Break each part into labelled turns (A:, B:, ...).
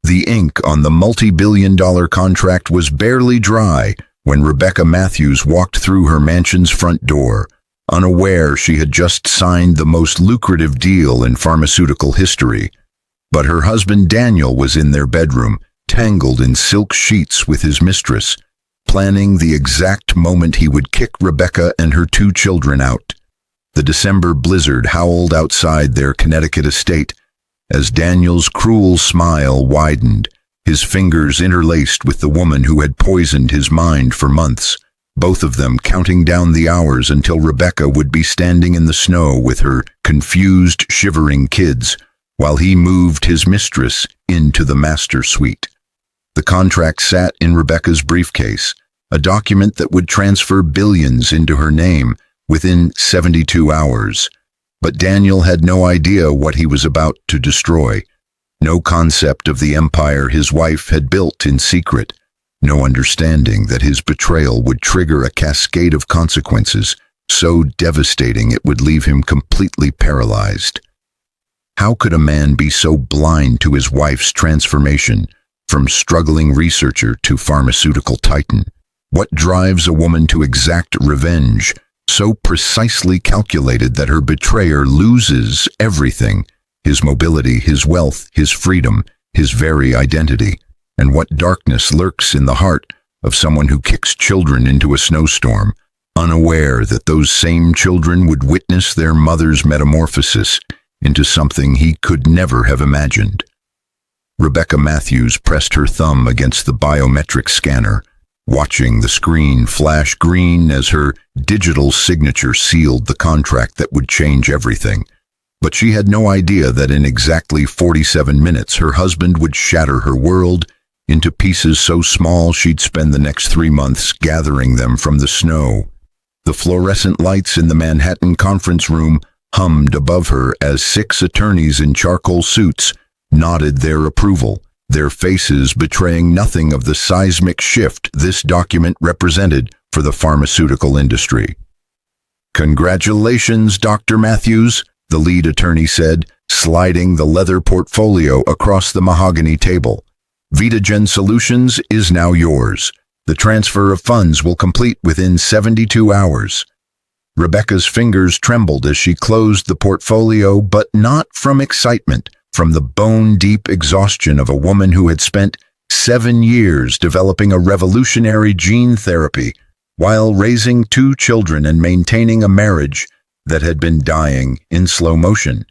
A: The ink on the multi-billion-dollar contract was barely dry when Rebecca Matthews walked through her mansion's front door, unaware she had just signed the most lucrative deal in pharmaceutical history. But her husband Daniel was in their bedroom, tangled in silk sheets with his mistress, planning the exact moment he would kick Rebecca and her 2 children out. The December blizzard howled outside their Connecticut estate as Daniel's cruel smile widened, his fingers interlaced with the woman who had poisoned his mind for months, both of them counting down the hours until Rebecca would be standing in the snow with her confused, shivering kids, while he moved his mistress into the master suite. The contract sat in Rebecca's briefcase, a document that would transfer billions into her name within 72 hours. But Daniel had no idea what he was about to destroy, no concept of the empire his wife had built in secret, no understanding that his betrayal would trigger a cascade of consequences so devastating it would leave him completely paralyzed. How could a man be so blind to his wife's transformation from struggling researcher to pharmaceutical titan? What drives a woman to exact revenge so precisely calculated that her betrayer loses everything, his mobility, his wealth, his freedom, his very identity? And what darkness lurks in the heart of someone who kicks children into a snowstorm, unaware that those same children would witness their mother's metamorphosis into something he could never have imagined? Rebecca Matthews pressed her thumb against the biometric scanner, watching the screen flash green as her digital signature sealed the contract that would change everything. But she had no idea that in exactly 47 minutes her husband would shatter her world into pieces so small she'd spend the next 3 months gathering them from the snow. The fluorescent lights in the Manhattan conference room hummed above her as 6 attorneys in charcoal suits nodded their approval, their faces betraying nothing of the seismic shift this document represented for the pharmaceutical industry. "Congratulations, Dr. Matthews," the lead attorney said, sliding the leather portfolio across the mahogany table. "Vitagen Solutions is now yours. The transfer of funds will complete within 72 hours. Rebecca's fingers trembled as she closed the portfolio, but not from excitement, from the bone-deep exhaustion of a woman who had spent 7 years developing a revolutionary gene therapy while raising 2 children and maintaining a marriage that had been dying in slow motion.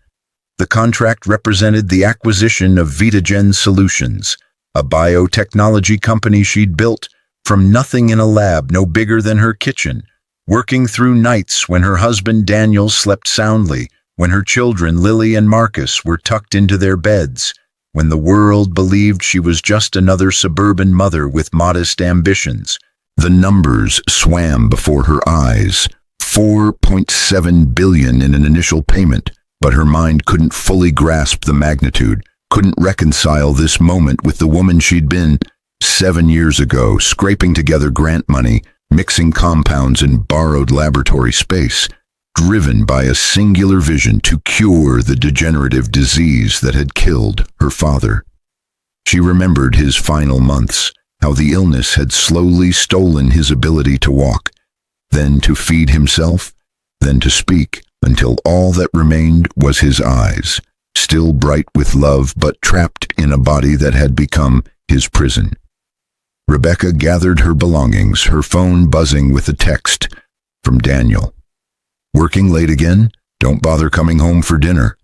A: The contract represented the acquisition of Vitagen Solutions, a biotechnology company she'd built from nothing in a lab no bigger than her kitchen, working through nights when her husband Daniel slept soundly, when her children Lily and Marcus were tucked into their beds, when the world believed she was just another suburban mother with modest ambitions. The numbers swam before her eyes. $4.7 billion in an initial payment, but her mind couldn't fully grasp the magnitude, couldn't reconcile this moment with the woman she'd been 7 years ago, scraping together grant money, mixing compounds in borrowed laboratory space, driven by a singular vision to cure the degenerative disease that had killed her father. She remembered his final months, how the illness had slowly stolen his ability to walk, then to feed himself, then to speak, until all that remained was his eyes, still bright with love but trapped in a body that had become his prison. Rebecca gathered her belongings, her phone buzzing with a text from Daniel. "Working late again? Don't bother coming home for dinner."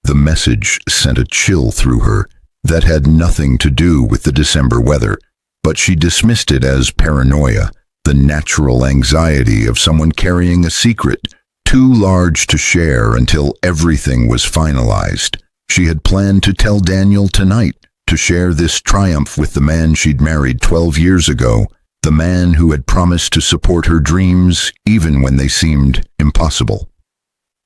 A: The message sent a chill through her that had nothing to do with the December weather, but she dismissed it as paranoia, the natural anxiety of someone carrying a secret too large to share until everything was finalized. She had planned to tell Daniel tonight, to share this triumph with the man she'd married 12 years ago, the man who had promised to support her dreams even when they seemed impossible.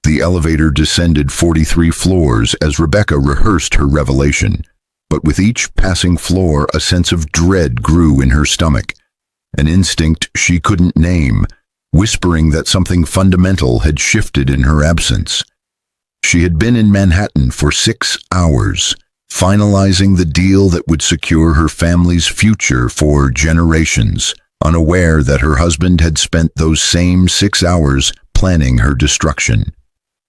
A: The elevator descended 43 floors as Rebecca rehearsed her revelation, but with each passing floor a sense of dread grew in her stomach, an instinct she couldn't name, whispering that something fundamental had shifted in her absence. She had been in Manhattan for 6 hours, finalizing the deal that would secure her family's future for generations, unaware that her husband had spent those same 6 hours planning her destruction.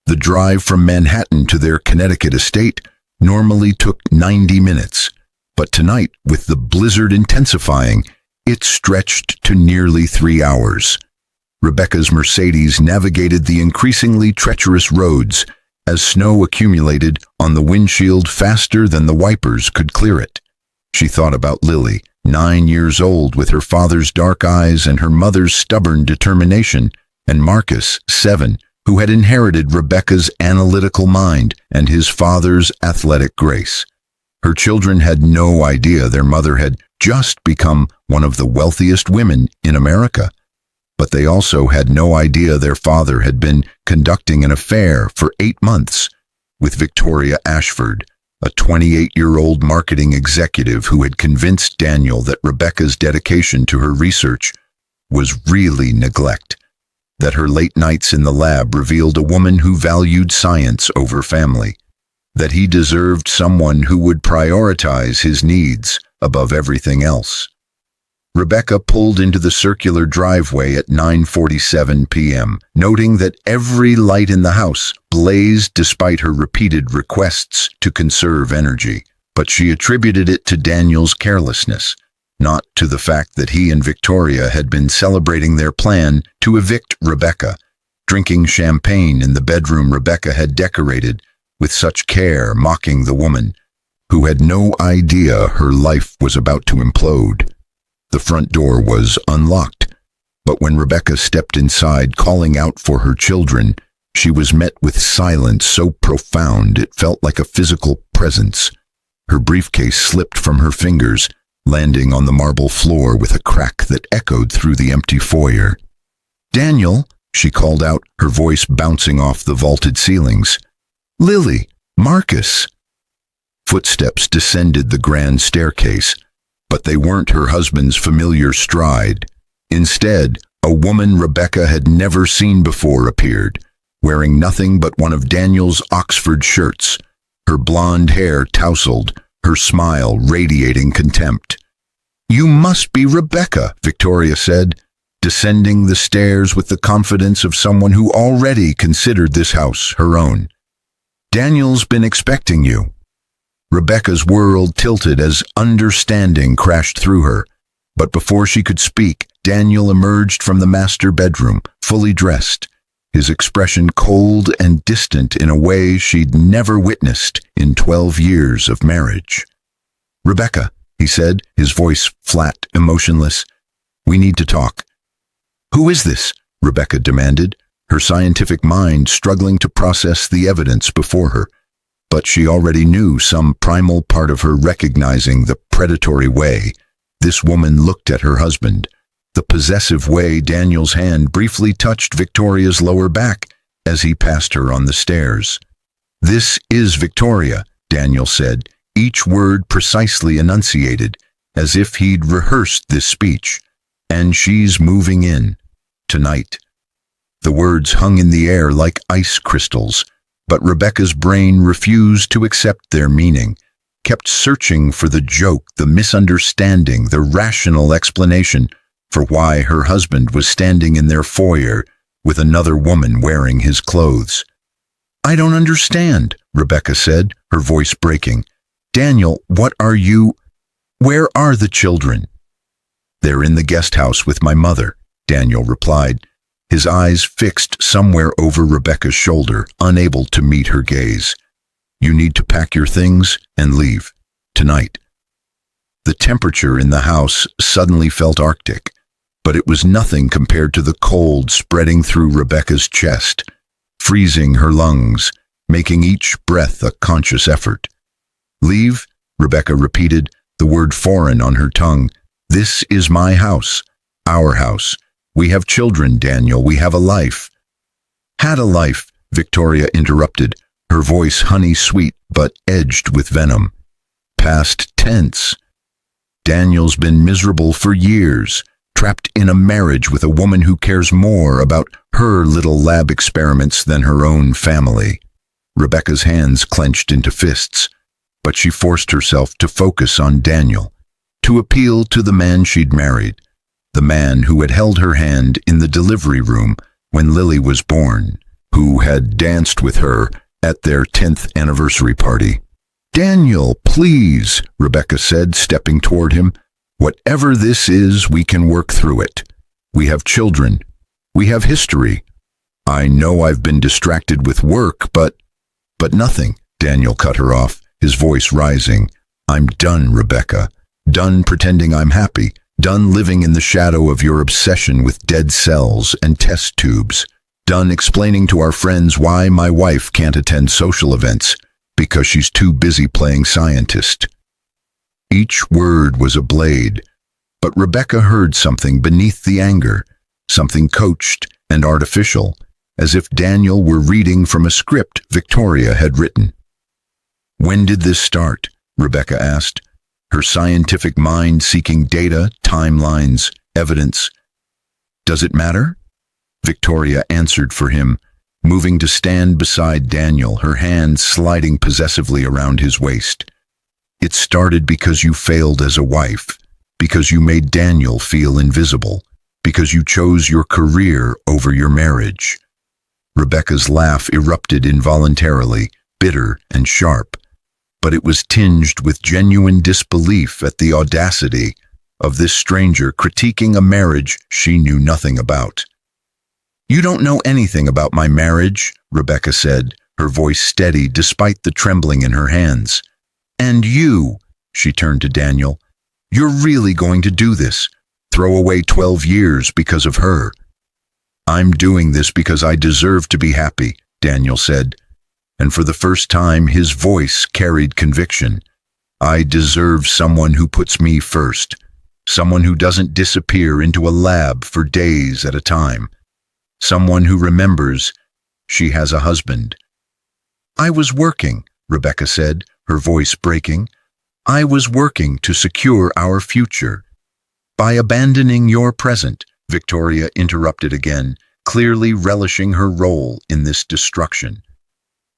A: The drive from Manhattan to their Connecticut estate normally took 90 minutes, but tonight, with the blizzard intensifying, it stretched to nearly 3 hours. Rebecca's Mercedes navigated the increasingly treacherous roads as snow accumulated on the windshield faster than the wipers could clear it. She thought about Lily, 9 years old, with her father's dark eyes and her mother's stubborn determination, and Marcus, 7, who had inherited Rebecca's analytical mind and his father's athletic grace. Her children had no idea their mother had just become one of the wealthiest women in America. But they also had no idea their father had been conducting an affair for 8 months with Victoria Ashford, a 28-year-old marketing executive who had convinced Daniel that Rebecca's dedication to her research was really neglect, that her late nights in the lab revealed a woman who valued science over family, that he deserved someone who would prioritize his needs above everything else. Rebecca pulled into the circular driveway at 9:47 p.m., noting that every light in the house blazed despite her repeated requests to conserve energy. But she attributed it to Daniel's carelessness, not to the fact that he and Victoria had been celebrating their plan to evict Rebecca, drinking champagne in the bedroom Rebecca had decorated with such care, mocking the woman who had no idea her life was about to implode. The front door was unlocked, but when Rebecca stepped inside calling out for her children, she was met with silence so profound it felt like a physical presence. Her briefcase slipped from her fingers, landing on the marble floor with a crack that echoed through the empty foyer. "Daniel," she called out, her voice bouncing off the vaulted ceilings. "Lily, Marcus." Footsteps descended the grand staircase, but they weren't her husband's familiar stride. Instead, a woman Rebecca had never seen before appeared, wearing nothing but one of Daniel's Oxford shirts, her blonde hair tousled, her smile radiating contempt. "You must be Rebecca," Victoria said, descending the stairs with the confidence of someone who already considered this house her own. "Daniel's been expecting you." Rebecca's world tilted as understanding crashed through her, but before she could speak, Daniel emerged from the master bedroom, fully dressed, his expression cold and distant in a way she'd never witnessed in 12 years of marriage. "Rebecca," he said, his voice flat, emotionless, "we need to talk." "Who is this?" Rebecca demanded, her scientific mind struggling to process the evidence before her. But she already knew, some primal part of her recognizing the predatory way this woman looked at her husband, the possessive way Daniel's hand briefly touched Victoria's lower back as he passed her on the stairs. "This is Victoria," Daniel said, each word precisely enunciated, as if he'd rehearsed this speech. "And she's moving in. Tonight." The words hung in the air like ice crystals, but Rebecca's brain refused to accept their meaning, kept searching for the joke, the misunderstanding, the rational explanation for why her husband was standing in their foyer with another woman wearing his clothes. "I don't understand," Rebecca said, her voice breaking. "Daniel, what are you? Where are the children?" "They're in the guest house with my mother," Daniel replied, his eyes fixed somewhere over Rebecca's shoulder, unable to meet her gaze. "You need to pack your things and leave. Tonight." The temperature in the house suddenly felt arctic, but it was nothing compared to the cold spreading through Rebecca's chest, freezing her lungs, making each breath a conscious effort. "Leave," Rebecca repeated, the word foreign on her tongue. "This is my house, our house. We have children, Daniel. We have a life." "Had a life," Victoria interrupted, her voice honey-sweet but edged with venom. "Past tense. Daniel's been miserable for years, trapped in a marriage with a woman who cares more about her little lab experiments than her own family." Rebecca's hands clenched into fists, but she forced herself to focus on Daniel, to appeal to the man she'd married, the man who had held her hand in the delivery room when Lily was born, who had danced with her at their 10th anniversary party. "Daniel, please," Rebecca said, stepping toward him. "Whatever this is, we can work through it. We have children. We have history. I know I've been distracted with work, but nothing." Daniel cut her off, his voice rising. "I'm done, Rebecca. Done pretending I'm happy. Done living in the shadow of your obsession with dead cells and test tubes. Done explaining to our friends why my wife can't attend social events, because she's too busy playing scientist." Each word was a blade, but Rebecca heard something beneath the anger, something coached and artificial, as if Daniel were reading from a script Victoria had written. "When did this start?" Rebecca asked, her scientific mind seeking data, timelines, evidence. "Does it matter?" Victoria answered for him, moving to stand beside Daniel, her hand sliding possessively around his waist. "It started because you failed as a wife, because you made Daniel feel invisible, because you chose your career over your marriage." Rebecca's laugh erupted involuntarily, bitter and sharp, but it was tinged with genuine disbelief at the audacity of this stranger critiquing a marriage she knew nothing about. "You don't know anything about my marriage," Rebecca said, her voice steady despite the trembling in her hands. "And you," she turned to Daniel, "you're really going to do this? Throw away 12 years because of her?" "I'm doing this because I deserve to be happy," Daniel said, and for the first time his voice carried conviction. "I deserve someone who puts me first, someone who doesn't disappear into a lab for days at a time, someone who remembers she has a husband." "I was working," Rebecca said, her voice breaking. "I was working to secure our future." "By abandoning your present," Victoria interrupted again, clearly relishing her role in this destruction.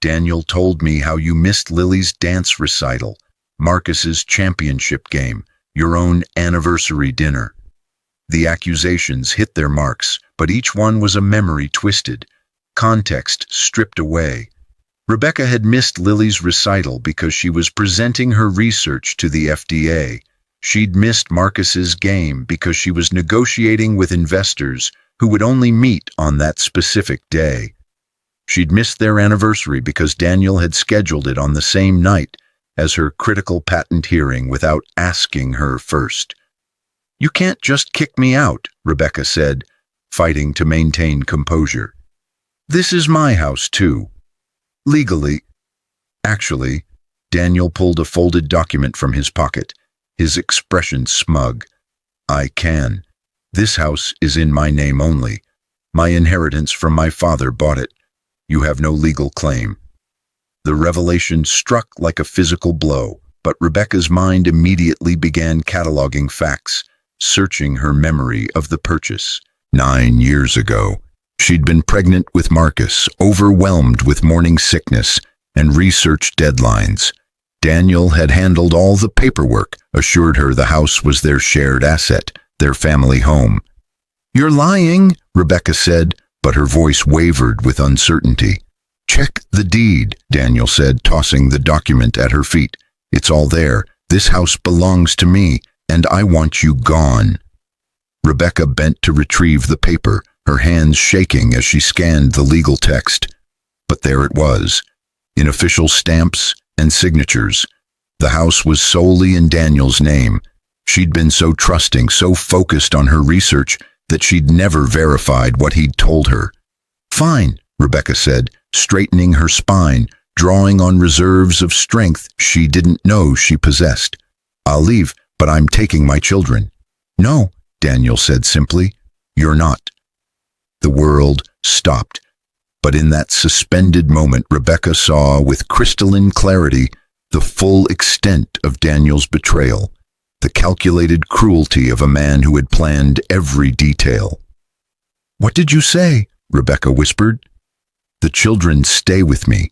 A: "Daniel told me how you missed Lily's dance recital, Marcus's championship game, your own anniversary dinner." The accusations hit their marks, but each one was a memory twisted, context stripped away. Rebecca had missed Lily's recital because she was presenting her research to the FDA. She'd missed Marcus's game because she was negotiating with investors who would only meet on that specific day. She'd missed their anniversary because Daniel had scheduled it on the same night as her critical patent hearing without asking her first. "You can't just kick me out," Rebecca said, fighting to maintain composure. "This is my house, too. Legally." "Actually," Daniel pulled a folded document from his pocket, his expression smug. "I can. This house is in my name only. My inheritance from my father bought it. You have no legal claim." The revelation struck like a physical blow, but Rebecca's mind immediately began cataloging facts, searching her memory of the purchase. 9 years ago, she'd been pregnant with Marcus, overwhelmed with morning sickness and research deadlines. Daniel had handled all the paperwork, assured her the house was their shared asset, their family home. "You're lying," Rebecca said, but her voice wavered with uncertainty. "Check the deed," Daniel said, tossing the document at her feet. "It's all there. This house belongs to me, and I want you gone." Rebecca bent to retrieve the paper, her hands shaking as she scanned the legal text. But there it was, in official stamps and signatures. The house was solely in Daniel's name. She'd been so trusting, so focused on her research, that she'd never verified what he'd told her. "Fine," Rebecca said, straightening her spine, drawing on reserves of strength she didn't know she possessed. "I'll leave, but I'm taking my children." "No," Daniel said simply. "You're not." The world stopped, but in that suspended moment Rebecca saw with crystalline clarity the full extent of Daniel's betrayal, the calculated cruelty of a man who had planned every detail. "What did you say?" Rebecca whispered. "The children stay with me,"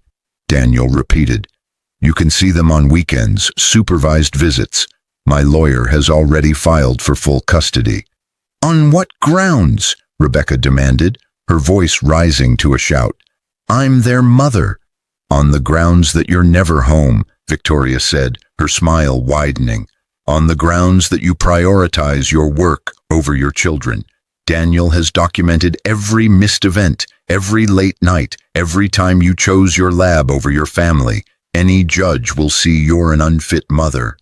A: Daniel repeated. You can see them on weekends, supervised visits. My lawyer has already filed for full custody." "On what grounds?" Rebecca demanded, her voice rising to a shout. "I'm their mother." "On the grounds that you're never home," Victoria said, her smile widening. "On the grounds that you prioritize your work over your children. Daniel has documented every missed event, every late night, every time you chose your lab over your family. Any judge will see you're an unfit mother."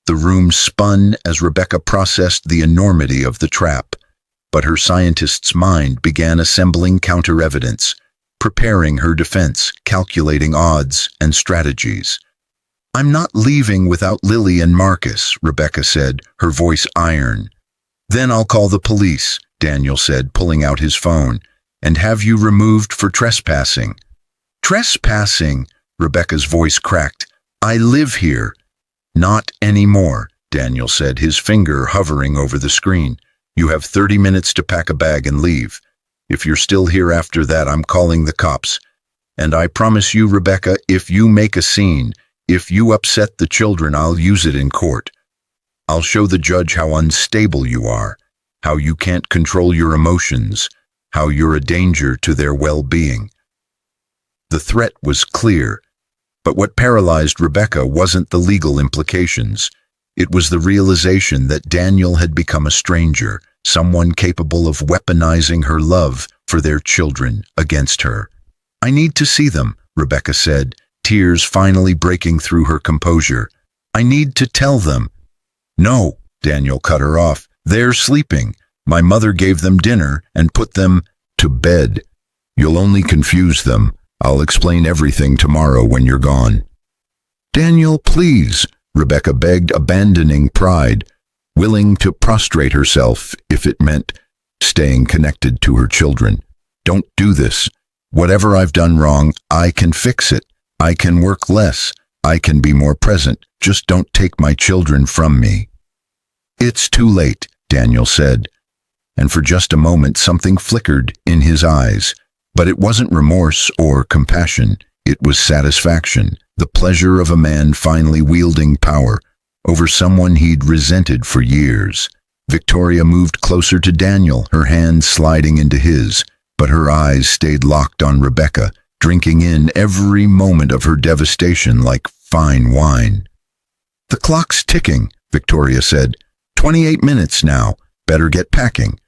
A: The room spun as Rebecca processed the enormity of the trap, but her scientist's mind began assembling counter-evidence, preparing her defense, calculating odds and strategies. "I'm not leaving without Lily and Marcus," Rebecca said, her voice iron. "Then I'll call the police," Daniel said, pulling out his phone, "and have you removed for trespassing." "Trespassing?" Rebecca's voice cracked. "I live here." "Not anymore," Daniel said, his finger hovering over the screen. "You have 30 minutes to pack a bag and leave. If you're still here after that, I'm calling the cops. And I promise you, Rebecca, if you make a scene, if you upset the children, I'll use it in court. I'll show the judge how unstable you are, how you can't control your emotions, how you're a danger to their well-being." The threat was clear, but what paralyzed Rebecca wasn't the legal implications. It was the realization that Daniel had become a stranger, someone capable of weaponizing her love for their children against her. "I need to see them," Rebecca said, tears finally breaking through her composure. "I need to tell them." "No," Daniel cut her off. "They're sleeping. My mother gave them dinner and put them to bed. You'll only confuse them. I'll explain everything tomorrow when you're gone." "Daniel, please," Rebecca begged, abandoning pride, willing to prostrate herself if it meant staying connected to her children. "Don't do this. Whatever I've done wrong, I can fix it. I can work less. I can be more present. Just don't take my children from me." "It's too late," Daniel said, and for just a moment something flickered in his eyes. But it wasn't remorse or compassion. It was satisfaction, the pleasure of a man finally wielding power over someone he'd resented for years. Victoria moved closer to Daniel, her hand sliding into his, but her eyes stayed locked on Rebecca, drinking in every moment of her devastation like fine wine. "The clock's ticking," Victoria said. 28 minutes now. Better get packing."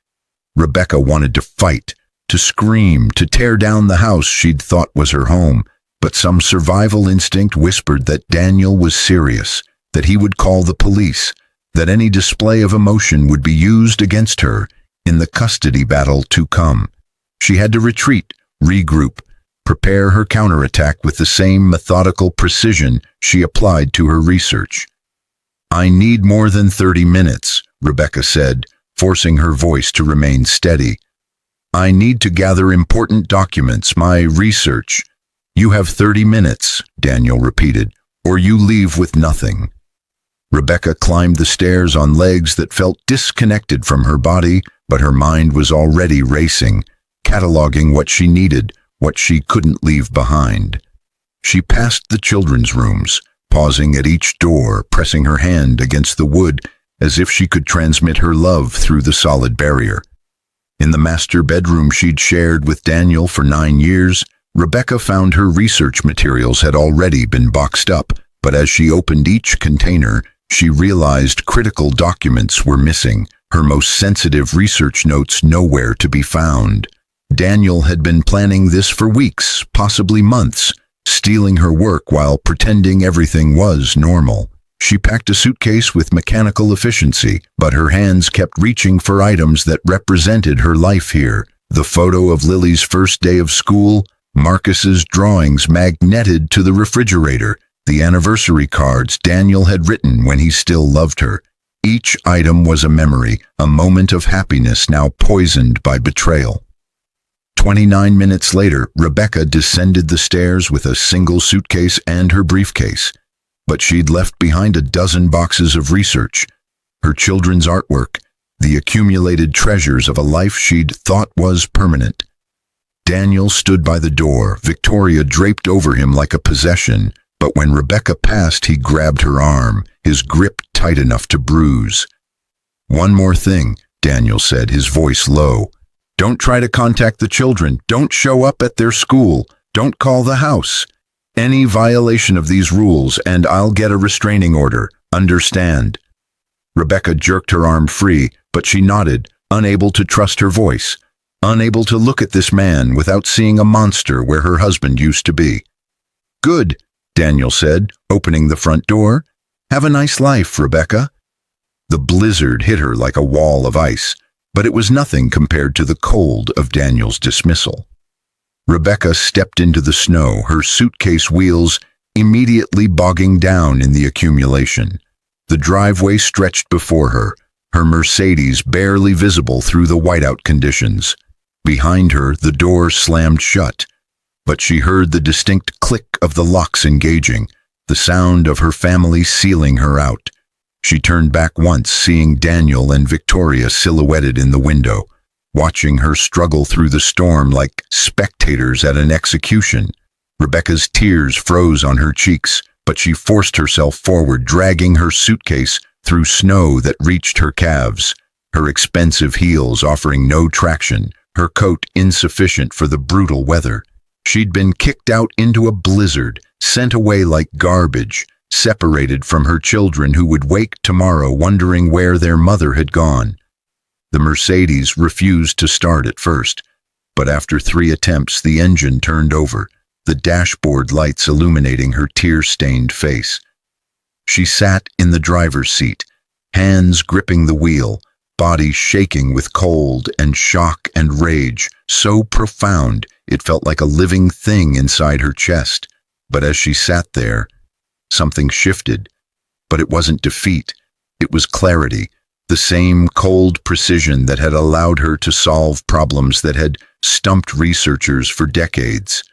A: Rebecca wanted to fight, to scream, to tear down the house she'd thought was her home, but some survival instinct whispered that Daniel was serious, that he would call the police, that any display of emotion would be used against her in the custody battle to come. She had to retreat, regroup, prepare her counterattack with the same methodical precision she applied to her research. "I need more than 30 minutes, Rebecca said, forcing her voice to remain steady. "I need to gather important documents, my research." "You have 30 minutes, Daniel repeated, "or you leave with nothing." Rebecca climbed the stairs on legs that felt disconnected from her body, but her mind was already racing, cataloging what she needed, what she couldn't leave behind. She passed the children's rooms, pausing at each door, pressing her hand against the wood as if she could transmit her love through the solid barrier. In the master bedroom she'd shared with Daniel for 9 years, Rebecca found her research materials had already been boxed up, but as she opened each container, she realized critical documents were missing, her most sensitive research notes nowhere to be found. Daniel had been planning this for weeks, possibly months, stealing her work while pretending everything was normal. She packed a suitcase with mechanical efficiency, but her hands kept reaching for items that represented her life here. The photo of Lily's first day of school, Marcus's drawings magneted to the refrigerator, the anniversary cards Daniel had written when he still loved her. Each item was a memory, a moment of happiness now poisoned by betrayal. 29 minutes later, Rebecca descended the stairs with a single suitcase and her briefcase. But she'd left behind a dozen boxes of research, her children's artwork, the accumulated treasures of a life she'd thought was permanent. Daniel stood by the door, Victoria draped over him like a possession, But when Rebecca passed, he grabbed her arm, his grip tight enough to bruise. "One more thing," Daniel said, his voice low. "Don't try to contact the children. Don't show up at their school. Don't call the house. Any violation of these rules, and I'll get a restraining order. Understand?" Rebecca jerked her arm free, but she nodded, unable to trust her voice, unable to look at this man without seeing a monster where her husband used to be. "Good," Daniel said, opening the front door. "Have a nice life, Rebecca." The blizzard hit her like a wall of ice, but it was nothing compared to the cold of Daniel's dismissal. Rebecca stepped into the snow, her suitcase wheels immediately bogging down in the accumulation. The driveway stretched before her, her Mercedes barely visible through the whiteout conditions. Behind her, the door slammed shut, but she heard the distinct click of the locks engaging, the sound of her family sealing her out. She turned back once, seeing Daniel and Victoria silhouetted in the window, watching her struggle through the storm like spectators at an execution. Rebecca's tears froze on her cheeks, but she forced herself forward, dragging her suitcase through snow that reached her calves, her expensive heels offering no traction, her coat insufficient for the brutal weather. She'd been kicked out into a blizzard, sent away like garbage, separated from her children who would wake tomorrow wondering where their mother had gone. The Mercedes refused to start at first, but after 3 attempts the engine turned over, the dashboard lights illuminating her tear-stained face. She sat in the driver's seat, hands gripping the wheel, body shaking with cold and shock and rage, so profound it felt like a living thing inside her chest. But as she sat there, something shifted. But it wasn't defeat, it was clarity, the same cold precision that had allowed her to solve problems that had stumped researchers for decades.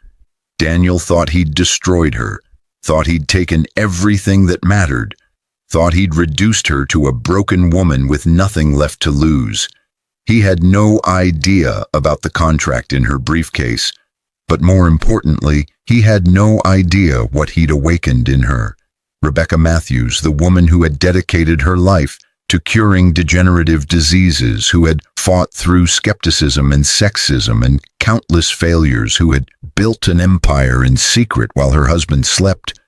A: Daniel thought he'd destroyed her, thought he'd taken everything that mattered, thought he'd reduced her to a broken woman with nothing left to lose. He had no idea about the contract in her briefcase, but more importantly, he had no idea what he'd awakened in her. Rebecca Matthews, the woman who had dedicated her life to curing degenerative diseases, who had fought through skepticism and sexism and countless failures, who had built an empire in secret while her husband slept,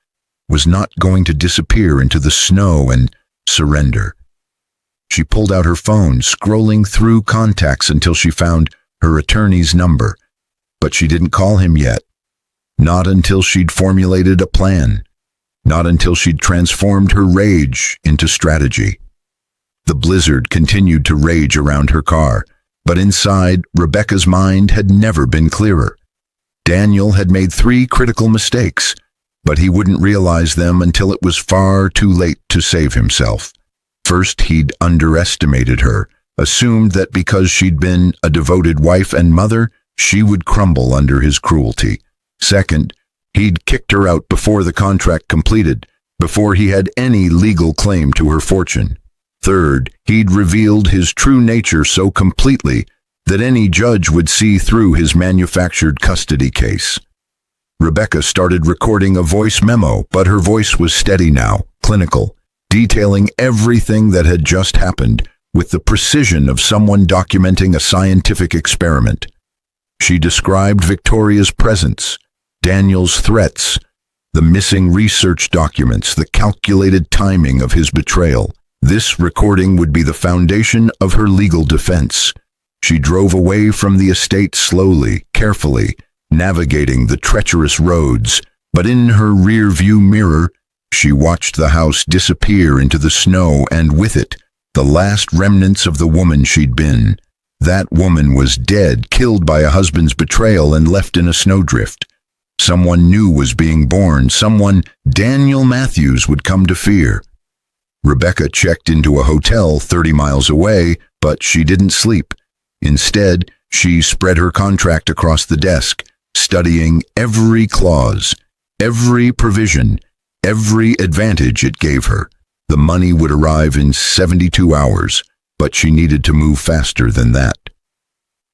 A: was not going to disappear into the snow and surrender. She pulled out her phone, scrolling through contacts until she found her attorney's number. But she didn't call him yet. Not until she'd formulated a plan. Not until she'd transformed her rage into strategy. The blizzard continued to rage around her car, but inside, Rebecca's mind had never been clearer. Daniel had made 3 critical mistakes, but he wouldn't realize them until it was far too late to save himself. First, he'd underestimated her, assumed that because she'd been a devoted wife and mother, she would crumble under his cruelty. Second, he'd kicked her out before the contract completed, before he had any legal claim to her fortune. Third, he'd revealed his true nature so completely that any judge would see through his manufactured custody case. Rebecca started recording a voice memo, but her voice was steady now, clinical, detailing everything that had just happened with the precision of someone documenting a scientific experiment. She described Victoria's presence, Daniel's threats, the missing research documents, the calculated timing of his betrayal. This recording would be the foundation of her legal defense. She drove away from the estate slowly, carefully, navigating the treacherous roads, but in her rear-view mirror, she watched the house disappear into the snow, and with it, the last remnants of the woman she'd been. That woman was dead, killed by a husband's betrayal and left in a snowdrift. Someone new was being born, someone Daniel Matthews would come to fear. Rebecca checked into a hotel 30 miles away, but she didn't sleep. Instead, she spread her contract across the desk, studying every clause, every provision, every advantage it gave her. The money would arrive in 72 hours, but she needed to move faster than that.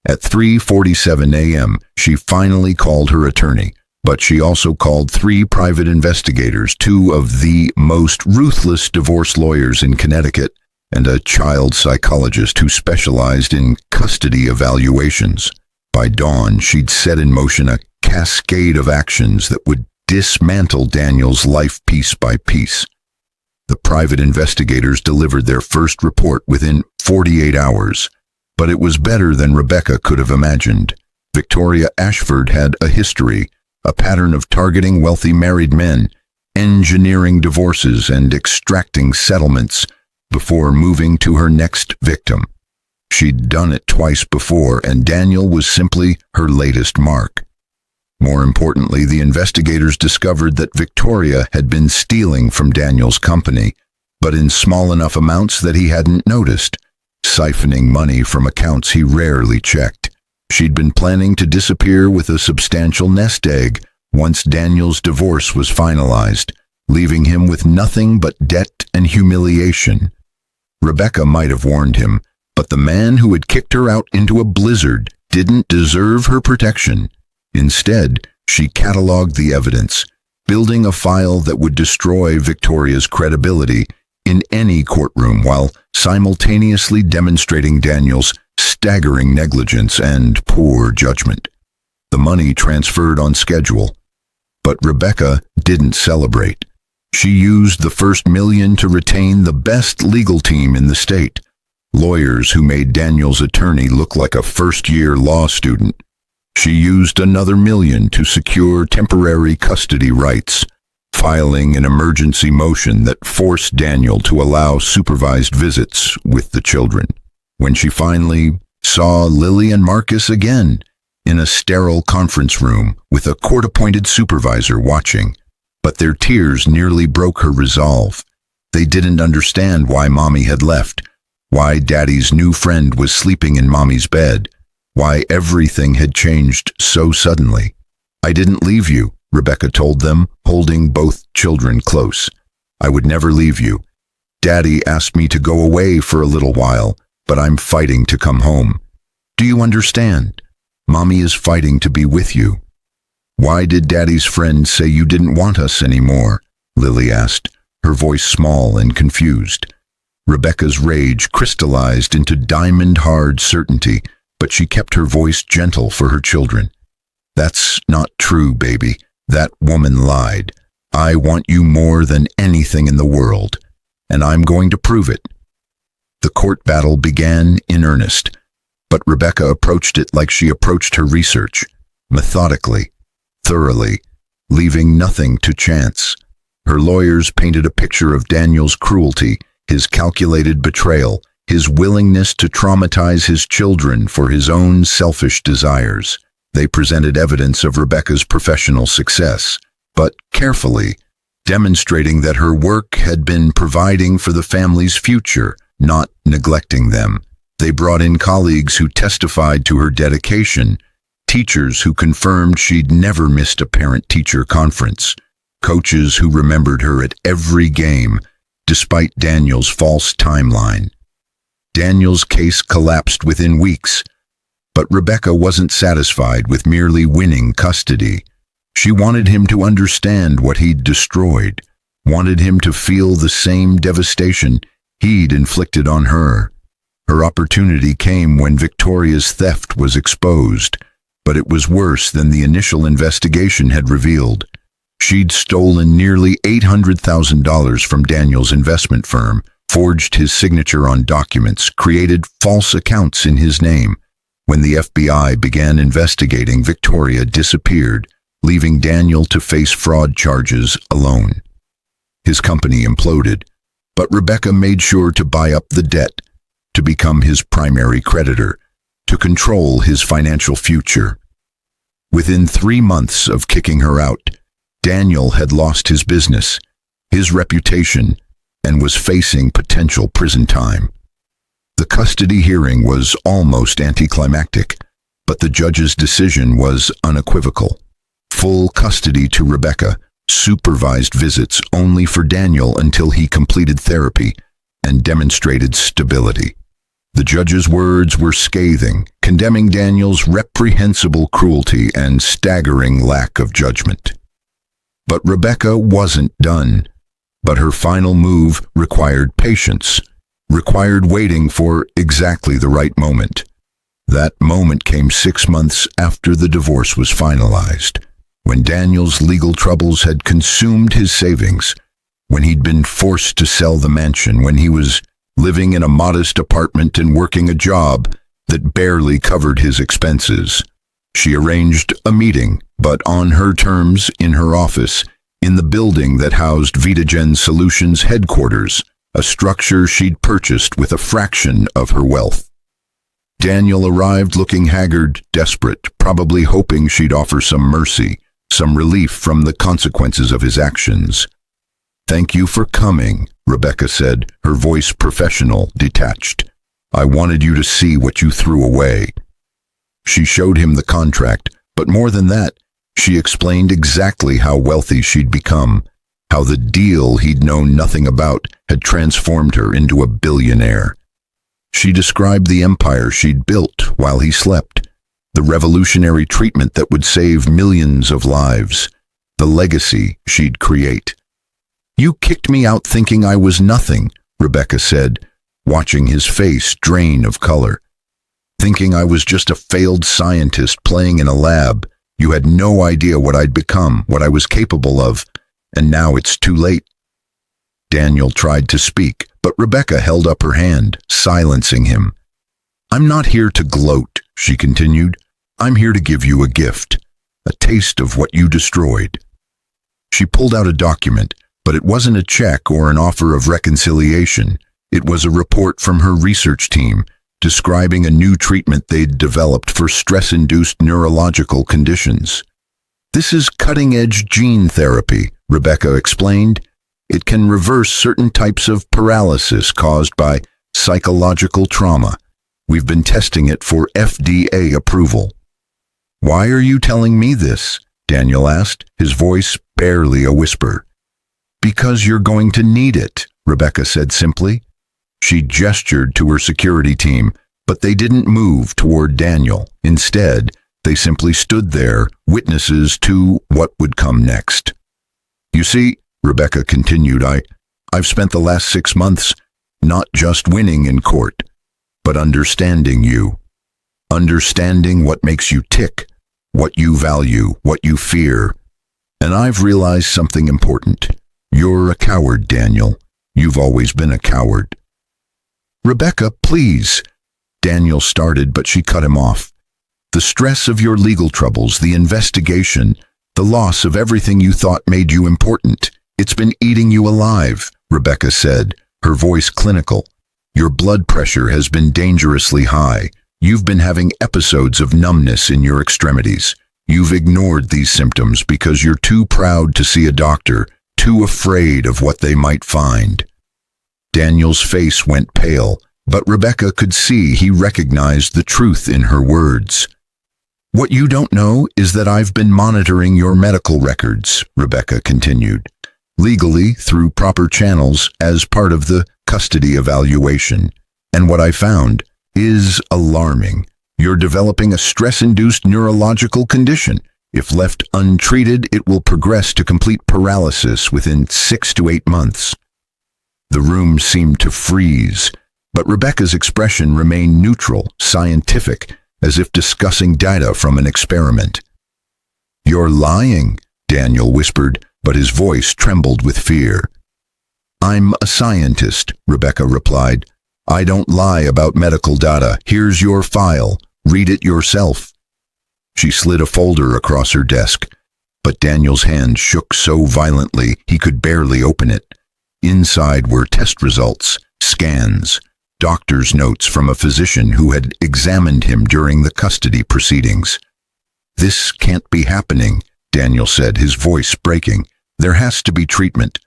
A: At 3:47 a.m., she finally called her attorney, But she also called 3 private investigators, 2 of the most ruthless divorce lawyers in Connecticut, and a child psychologist who specialized in custody evaluations. By dawn, she'd set in motion a cascade of actions that would dismantle Daniel's life piece by piece. The private investigators delivered their first report within 48 hours, but it was better than Rebecca could have imagined. Victoria Ashford had a history, a pattern of targeting wealthy married men, engineering divorces, and extracting settlements before moving to her next victim. She'd done it twice before, and Daniel was simply her latest mark. More importantly, the investigators discovered that Victoria had been stealing from Daniel's company, but in small enough amounts that he hadn't noticed, siphoning money from accounts he rarely checked. She'd been planning to disappear with a substantial nest egg once Daniel's divorce was finalized, leaving him with nothing but debt and humiliation. Rebecca might have warned him, but the man who had kicked her out into a blizzard didn't deserve her protection. Instead, she cataloged the evidence, building a file that would destroy Victoria's credibility in any courtroom while simultaneously demonstrating Daniel's staggering negligence and poor judgment. The money transferred on schedule, but Rebecca didn't celebrate. She used the first $1 million to retain the best legal team in the state, lawyers who made Daniel's attorney look like a first-year law student. She used another $1 million to secure temporary custody rights, filing an emergency motion that forced Daniel to allow supervised visits with the children. When she finally saw Lily and Marcus again, in a sterile conference room with a court-appointed supervisor watching, but their tears nearly broke her resolve. They didn't understand why Mommy had left, why Daddy's new friend was sleeping in Mommy's bed, why everything had changed so suddenly. "I didn't leave you," Rebecca told them, holding both children close. "I would never leave you. Daddy asked me to go away for a little while, but I'm fighting to come home. Do you understand? Mommy is fighting to be with you." "Why did Daddy's friend say you didn't want us anymore?" Lily asked, her voice small and confused. Rebecca's rage crystallized into diamond-hard certainty, but she kept her voice gentle for her children. "That's not true, baby. That woman lied. I want you more than anything in the world, and I'm going to prove it." The court battle began in earnest, but Rebecca approached it like she approached her research, methodically, thoroughly, leaving nothing to chance. Her lawyers painted a picture of Daniel's cruelty, his calculated betrayal, his willingness to traumatize his children for his own selfish desires. They presented evidence of Rebecca's professional success, but carefully, demonstrating that her work had been providing for the family's future, not neglecting them. They brought in colleagues who testified to her dedication, teachers who confirmed she'd never missed a parent-teacher conference, coaches who remembered her at every game, despite Daniel's false timeline. Daniel's case collapsed within weeks, but Rebecca wasn't satisfied with merely winning custody. She wanted him to understand what he'd destroyed, wanted him to feel the same devastation he'd inflicted on her. Her opportunity came when Victoria's theft was exposed, but it was worse than the initial investigation had revealed. She'd stolen nearly $800,000 from Daniel's investment firm, forged his signature on documents, created false accounts in his name. When the FBI began investigating, Victoria disappeared, leaving Daniel to face fraud charges alone. His company imploded, but Rebecca made sure to buy up the debt, to become his primary creditor, to control his financial future. Within 3 months of kicking her out, Daniel had lost his business, his reputation, and was facing potential prison time. The custody hearing was almost anticlimactic, but the judge's decision was unequivocal. Full custody to Rebecca, supervised visits only for Daniel until he completed therapy and demonstrated stability. The judge's words were scathing, condemning Daniel's reprehensible cruelty and staggering lack of judgment. But Rebecca wasn't done. But her final move required patience, required waiting for exactly the right moment. That moment came 6 months after the divorce was finalized, when Daniel's legal troubles had consumed his savings, when he'd been forced to sell the mansion, when he was living in a modest apartment and working a job that barely covered his expenses. She arranged a meeting, but on her terms, in her office, in the building that housed VitaGen Solutions headquarters, a structure she'd purchased with a fraction of her wealth. Daniel arrived looking haggard, desperate, probably hoping she'd offer some mercy, some relief from the consequences of his actions. "Thank you for coming," Rebecca said, her voice professional, detached. "I wanted you to see what you threw away." She showed him the contract, but more than that, she explained exactly how wealthy she'd become, how the deal he'd known nothing about had transformed her into a billionaire. She described the empire she'd built while he slept, the revolutionary treatment that would save millions of lives, the legacy she'd create. "You kicked me out thinking I was nothing," Rebecca said, watching his face drain of color. "Thinking I was just a failed scientist playing in a lab. You had no idea what I'd become, what I was capable of, and now it's too late." Daniel tried to speak, but Rebecca held up her hand, silencing him. "I'm not here to gloat," she continued. "I'm here to give you a gift, a taste of what you destroyed." She pulled out a document, but it wasn't a check or an offer of reconciliation. It was a report from her research team, describing a new treatment they'd developed for stress-induced neurological conditions. "This is cutting-edge gene therapy," Rebecca explained. "It can reverse certain types of paralysis caused by psychological trauma. We've been testing it for FDA approval." "Why are you telling me this?" Daniel asked, his voice barely a whisper. "Because you're going to need it," Rebecca said simply. She gestured to her security team, but they didn't move toward Daniel. Instead, they simply stood there, witnesses to what would come next. "You see," Rebecca continued, I've spent the last 6 months not just winning in court, but understanding you. Understanding what makes you tick, what you value, what you fear. And I've realized something important. You're a coward, Daniel. You've always been a coward." "Rebecca, please," Daniel started, but she cut him off. "The stress of your legal troubles, the investigation, the loss of everything you thought made you important, it's been eating you alive," Rebecca said, her voice clinical. "Your blood pressure has been dangerously high. You've been having episodes of numbness in your extremities. You've ignored these symptoms because you're too proud to see a doctor, too afraid of what they might find." Daniel's face went pale, but Rebecca could see he recognized the truth in her words. "What you don't know is that I've been monitoring your medical records," Rebecca continued, "legally through proper channels as part of the custody evaluation. And what I found is alarming. You're developing a stress-induced neurological condition. If left untreated, it will progress to complete paralysis within 6 to 8 months. The room seemed to freeze, but Rebecca's expression remained neutral, scientific, as if discussing data from an experiment. "You're lying," Daniel whispered, but his voice trembled with fear. "I'm a scientist," Rebecca replied. "I don't lie about medical data. Here's your file. Read it yourself." She slid a folder across her desk, but Daniel's hand shook so violently he could barely open it. Inside were test results, scans, doctor's notes from a physician who had examined him during the custody proceedings. "This can't be happening," Daniel said, his voice breaking. "There has to be treatment."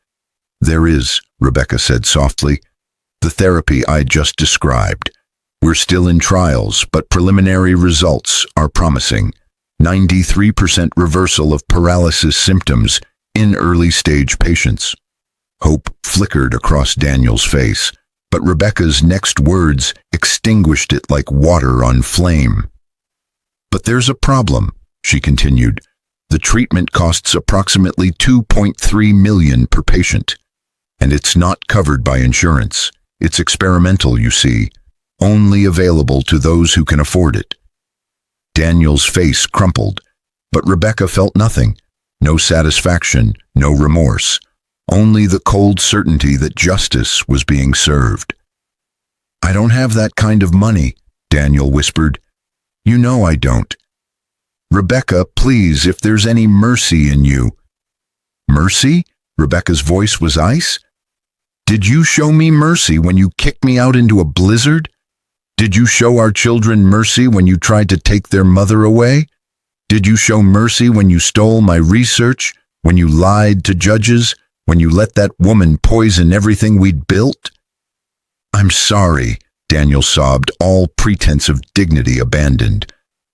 A: "There is," Rebecca said softly. "The therapy I just described. We're still in trials, but preliminary results are promising. 93% reversal of paralysis symptoms in early-stage patients." Hope flickered across Daniel's face. but Rebecca's next words extinguished it like water on flame. "But there's a problem," she continued. "The treatment costs approximately $2.3 million per patient, and it's not covered by insurance. It's experimental, you see, only available to those who can afford it." Daniel's face crumpled, but Rebecca felt nothing. No satisfaction, no remorse. Only the cold certainty that justice was being served. "I don't have that kind of money," Daniel whispered. "You know I don't. Rebecca, please, if there's any mercy in you." "Mercy?" Rebecca's voice was ice. "Did you show me mercy when you kicked me out into a blizzard? Did you show our children mercy when you tried to take their mother away? Did you show mercy when you stole my research, when you lied to judges, when you let that woman poison everything we'd built?" "I'm sorry," Daniel sobbed, all pretense of dignity abandoned.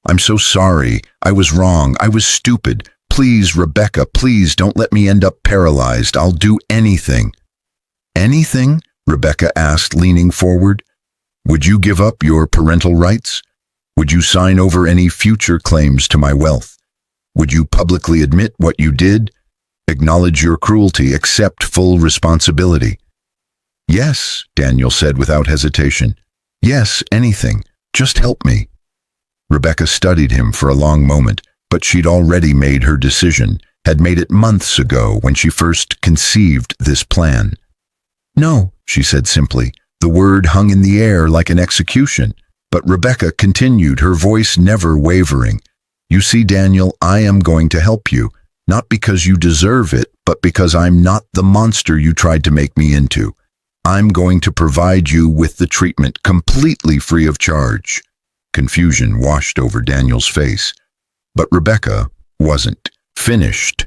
A: "I'm so sorry. I was wrong. I was stupid. Please, Rebecca, please don't let me end up paralyzed. I'll do anything." "Anything?" Rebecca asked, leaning forward. "Would you give up your parental rights? Would you sign over any future claims to my wealth? Would you publicly admit what you did? Acknowledge your cruelty, accept full responsibility?" "Yes," Daniel said without hesitation. "Yes, anything. Just help me." Rebecca studied him for a long moment, but she'd already made her decision, had made it months ago when she first conceived this plan. "No," she said simply. The word hung in the air like an execution, but Rebecca continued, her voice never wavering. "You see, Daniel, I am going to help you, not because you deserve it, but because I'm not the monster you tried to make me into. I'm going to provide you with the treatment completely free of charge." Confusion washed over Daniel's face, but Rebecca wasn't finished.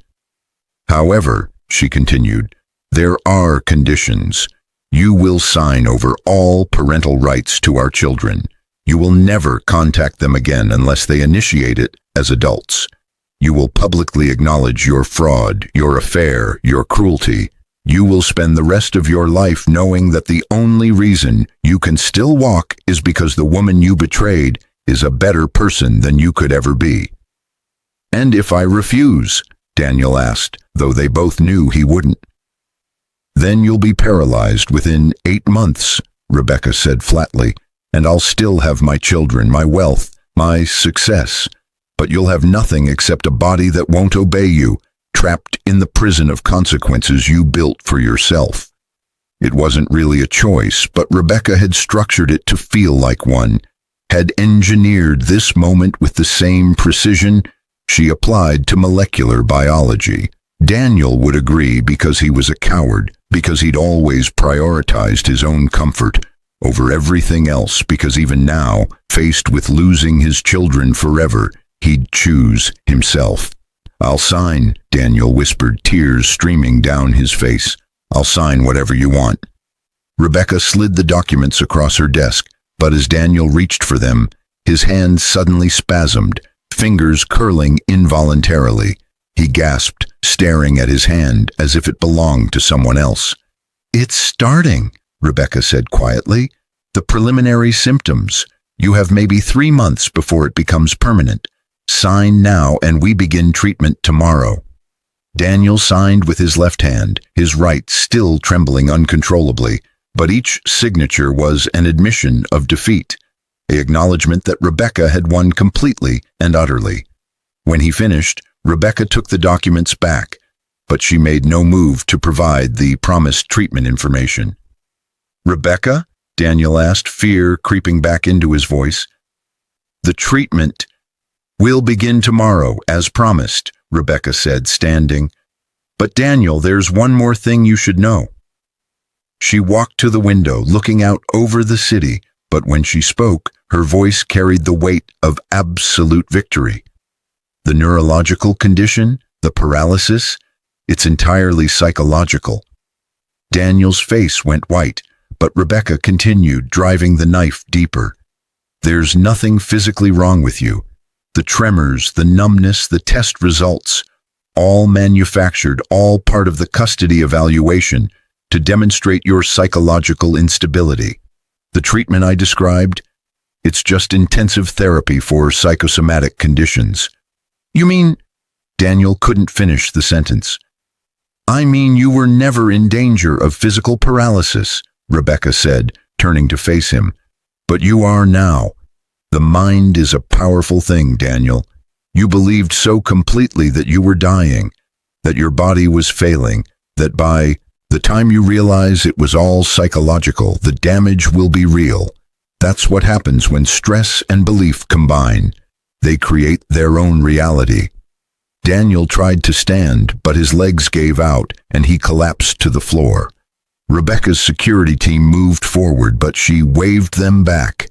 A: "However," she continued, "there are conditions. You will sign over all parental rights to our children. You will never contact them again unless they initiate it as adults. You will publicly acknowledge your fraud, your affair, your cruelty. You will spend the rest of your life knowing that the only reason you can still walk is because the woman you betrayed is a better person than you could ever be." "And if I refuse?" Daniel asked, though they both knew he wouldn't. "Then you'll be paralyzed within 8 months," Rebecca said flatly, "and I'll still have my children, my wealth, my success. But you'll have nothing except a body that won't obey you, trapped in the prison of consequences you built for yourself." It wasn't really a choice, but Rebecca had structured it to feel like one, had engineered this moment with the same precision she applied to molecular biology. Daniel would agree because he was a coward, because he'd always prioritized his own comfort over everything else, because even now, faced with losing his children forever, he'd choose himself. "I'll sign," Daniel whispered, tears streaming down his face. "I'll sign whatever you want." Rebecca slid the documents across her desk, but as Daniel reached for them, his hand suddenly spasmed, fingers curling involuntarily. He gasped, staring at his hand as if it belonged to someone else. "It's starting," Rebecca said quietly. "The preliminary symptoms. You have maybe 3 months before it becomes permanent. Sign now and we begin treatment tomorrow." Daniel signed with his left hand, his right still trembling uncontrollably, but each signature was an admission of defeat, an acknowledgement that Rebecca had won completely and utterly. When he finished, Rebecca took the documents back, but she made no move to provide the promised treatment information. "Rebecca?" Daniel asked, fear creeping back into his voice. "The treatment will begin tomorrow, as promised," Rebecca said, standing. "But Daniel, there's one more thing you should know." She walked to the window, looking out over the city, but when she spoke, her voice carried the weight of absolute victory. "The neurological condition, the paralysis, it's entirely psychological." Daniel's face went white, but Rebecca continued, driving the knife deeper. "There's nothing physically wrong with you. The tremors, the numbness, the test results, all manufactured, all part of the custody evaluation. to demonstrate your psychological instability. The treatment I described? It's just intensive therapy for psychosomatic conditions. You mean? Daniel couldn't finish the sentence. I mean you were never in danger of physical paralysis, Rebecca said, turning to face him. But you are now. The mind is a powerful thing, Daniel. You believed so completely that you were dying, that your body was failing, that by the time you realize it was all psychological, the damage will be real. That's what happens when stress and belief combine. They create their own reality. Daniel tried to stand, but his legs gave out, and he collapsed to the floor. Rebecca's security team moved forward, but she waved them back.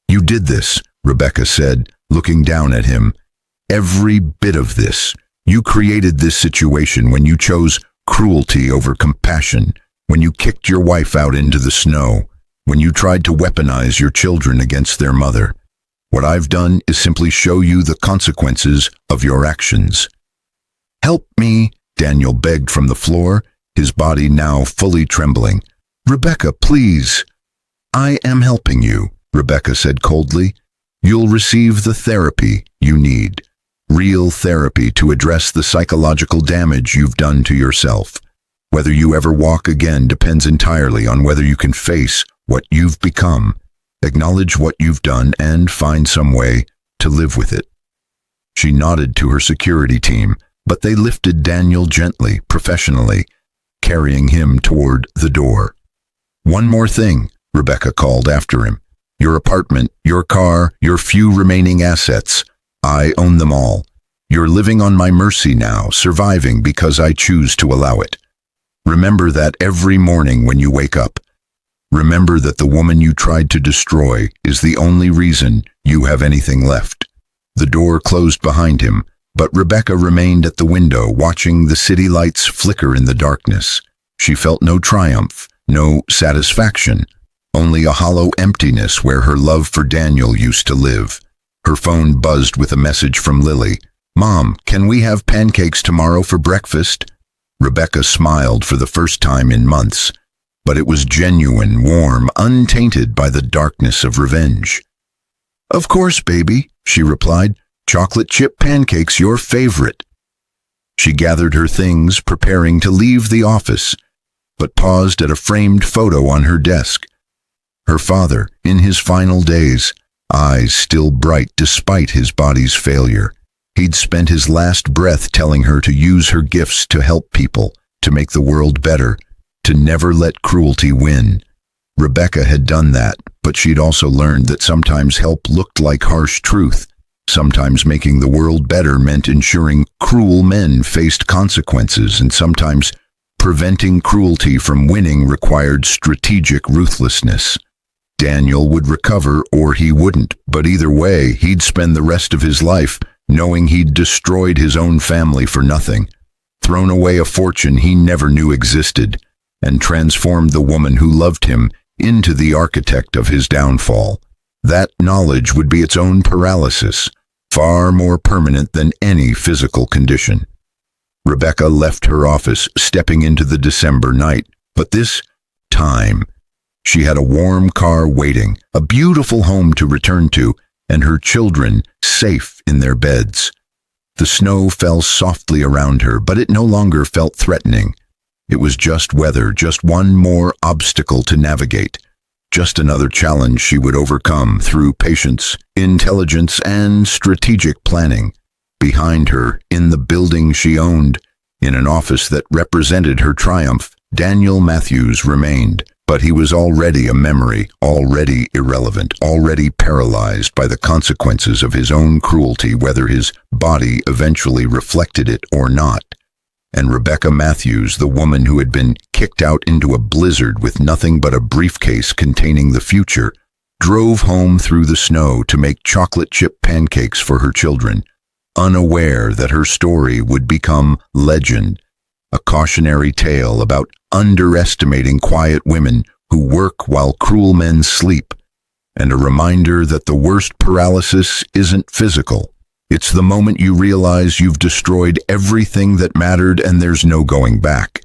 A: You did this, Rebecca said, looking down at him. Every bit of this. You created this situation when you chose cruelty over compassion, when you kicked your wife out into the snow, when you tried to weaponize your children against their mother. What I've done is simply show you the consequences of your actions. Help me, Daniel begged from the floor, his body now fully trembling. Rebecca, please. I am helping you, Rebecca said coldly. You'll receive the therapy you need. Real therapy to address the psychological damage you've done to yourself. Whether you ever walk again depends entirely on whether you can face what you've become, acknowledge what you've done, and find some way to live with it. She nodded to her security team, but they lifted Daniel gently, professionally, carrying him toward the door. One more thing, Rebecca called after him. Your apartment, your car, your few remaining assets. I own them all. You're living on my mercy now, surviving because I choose to allow it. Remember that every morning when you wake up. Remember that the woman you tried to destroy is the only reason you have anything left. The door closed behind him, but Rebecca remained at the window, watching the city lights flicker in the darkness. She felt no triumph, no satisfaction, only a hollow emptiness where her love for Daniel used to live. Her phone buzzed with a message from Lily. Mom, can we have pancakes tomorrow for breakfast? Rebecca smiled for the first time in months, but it was genuine, warm, untainted by the darkness of revenge. Of course, baby, she replied. Chocolate chip pancakes, your favorite. She gathered her things, preparing to leave the office, but paused at a framed photo on her desk. Her father, in his final days, eyes still bright despite his body's failure. He'd spent his last breath telling her to use her gifts to help people, to make the world better, to never let cruelty win. Rebecca had done that, but she'd also learned that sometimes help looked like harsh truth. Sometimes making the world better meant ensuring cruel men faced consequences, and sometimes preventing cruelty from winning required strategic ruthlessness. Daniel would recover or he wouldn't, but either way, he'd spend the rest of his life knowing he'd destroyed his own family for nothing, thrown away a fortune he never knew existed, and transformed the woman who loved him into the architect of his downfall. That knowledge would be its own paralysis, far more permanent than any physical condition. Rebecca left her office, stepping into the December night, but this time, she had a warm car waiting, a beautiful home to return to, and her children safe in their beds. The snow fell softly around her, but it no longer felt threatening. It was just weather, just one more obstacle to navigate, just another challenge she would overcome through patience, intelligence, and strategic planning. Behind her, in the building she owned, in an office that represented her triumph, Daniel Matthews remained. But he was already a memory, already irrelevant, already paralyzed by the consequences of his own cruelty, whether his body eventually reflected it or not. And Rebecca Matthews, the woman who had been kicked out into a blizzard with nothing but a briefcase containing the future, drove home through the snow to make chocolate chip pancakes for her children, unaware that her story would become legend. A cautionary tale about underestimating quiet women who work while cruel men sleep, and a reminder that the worst paralysis isn't physical. It's the moment you realize you've destroyed everything that mattered and there's no going back.